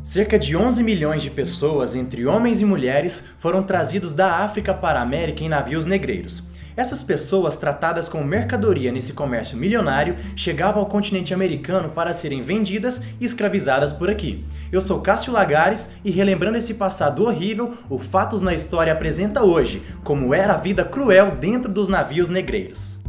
Cerca de 11 milhões de pessoas, entre homens e mulheres, foram trazidos da África para a América em navios negreiros. Essas pessoas, tratadas como mercadoria nesse comércio milionário, chegavam ao continente americano para serem vendidas e escravizadas por aqui. Eu sou Cássio Lagares e, relembrando esse passado horrível, o Fatos na História apresenta hoje como era a vida cruel dentro dos navios negreiros.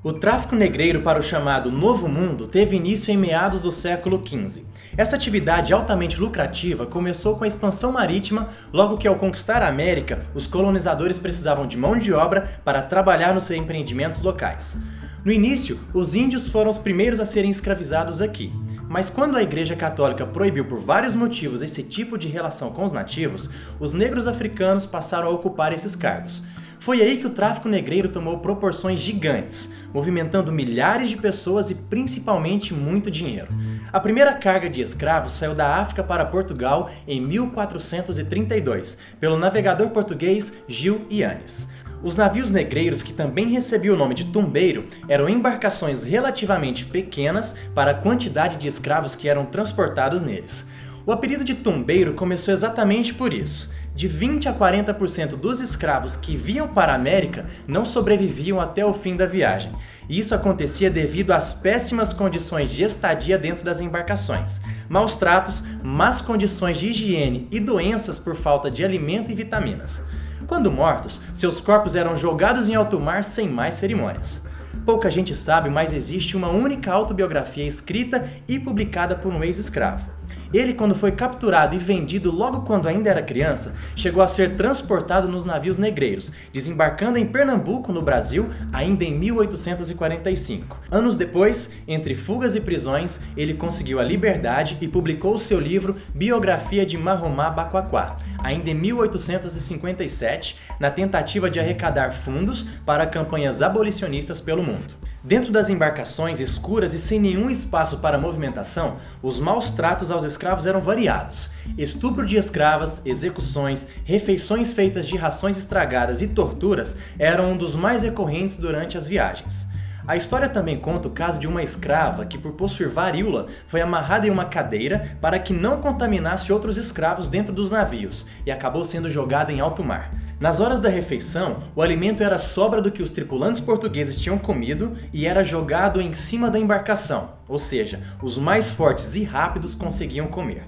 O tráfico negreiro para o chamado Novo Mundo teve início em meados do século XV. Essa atividade altamente lucrativa começou com a expansão marítima, logo que ao conquistar a América, os colonizadores precisavam de mão de obra para trabalhar nos seus empreendimentos locais. No início, os índios foram os primeiros a serem escravizados aqui. Mas quando a Igreja Católica proibiu por vários motivos esse tipo de relação com os nativos, os negros africanos passaram a ocupar esses cargos. Foi aí que o tráfico negreiro tomou proporções gigantes, movimentando milhares de pessoas e principalmente muito dinheiro. A primeira carga de escravos saiu da África para Portugal em 1432, pelo navegador português Gil Yanes. Os navios negreiros, que também recebiam o nome de tumbeiro, eram embarcações relativamente pequenas para a quantidade de escravos que eram transportados neles. O apelido de tumbeiro começou exatamente por isso. De 20 a 40% dos escravos que vinham para a América não sobreviviam até o fim da viagem. E isso acontecia devido às péssimas condições de estadia dentro das embarcações, maus tratos, más condições de higiene e doenças por falta de alimento e vitaminas. Quando mortos, seus corpos eram jogados em alto mar sem mais cerimônias. Pouca gente sabe, mas existe uma única autobiografia escrita e publicada por um ex-escravo. Ele, quando foi capturado e vendido logo quando ainda era criança, chegou a ser transportado nos navios negreiros, desembarcando em Pernambuco, no Brasil, ainda em 1845. Anos depois, entre fugas e prisões, ele conseguiu a liberdade e publicou seu livro Biografia de Mahoma Baquaquá, ainda em 1857, na tentativa de arrecadar fundos para campanhas abolicionistas pelo mundo. Dentro das embarcações escuras e sem nenhum espaço para movimentação, os maus tratos aos escravos eram variados. Estupro de escravas, execuções, refeições feitas de rações estragadas e torturas eram um dos mais recorrentes durante as viagens. A história também conta o caso de uma escrava que, por possuir varíola, foi amarrada em uma cadeira para que não contaminasse outros escravos dentro dos navios e acabou sendo jogada em alto mar. Nas horas da refeição, o alimento era sobra do que os tripulantes portugueses tinham comido e era jogado em cima da embarcação, ou seja, os mais fortes e rápidos conseguiam comer.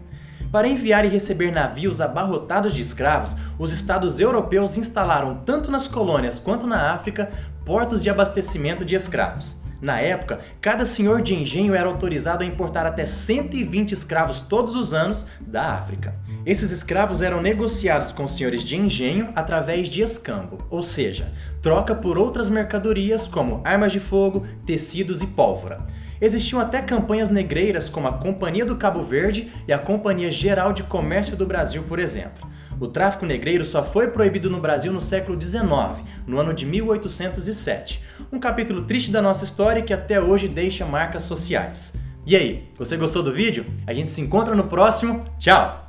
Para enviar e receber navios abarrotados de escravos, os estados europeus instalaram tanto nas colônias quanto na África portos de abastecimento de escravos. Na época, cada senhor de engenho era autorizado a importar até 120 escravos todos os anos da África. Esses escravos eram negociados com os senhores de engenho através de escambo, ou seja, troca por outras mercadorias como armas de fogo, tecidos e pólvora. Existiam até campanhas negreiras como a Companhia do Cabo Verde e a Companhia Geral de Comércio do Brasil, por exemplo. O tráfico negreiro só foi proibido no Brasil no século XIX, no ano de 1807. Um capítulo triste da nossa história que até hoje deixa marcas sociais. E aí, você gostou do vídeo? A gente se encontra no próximo. Tchau!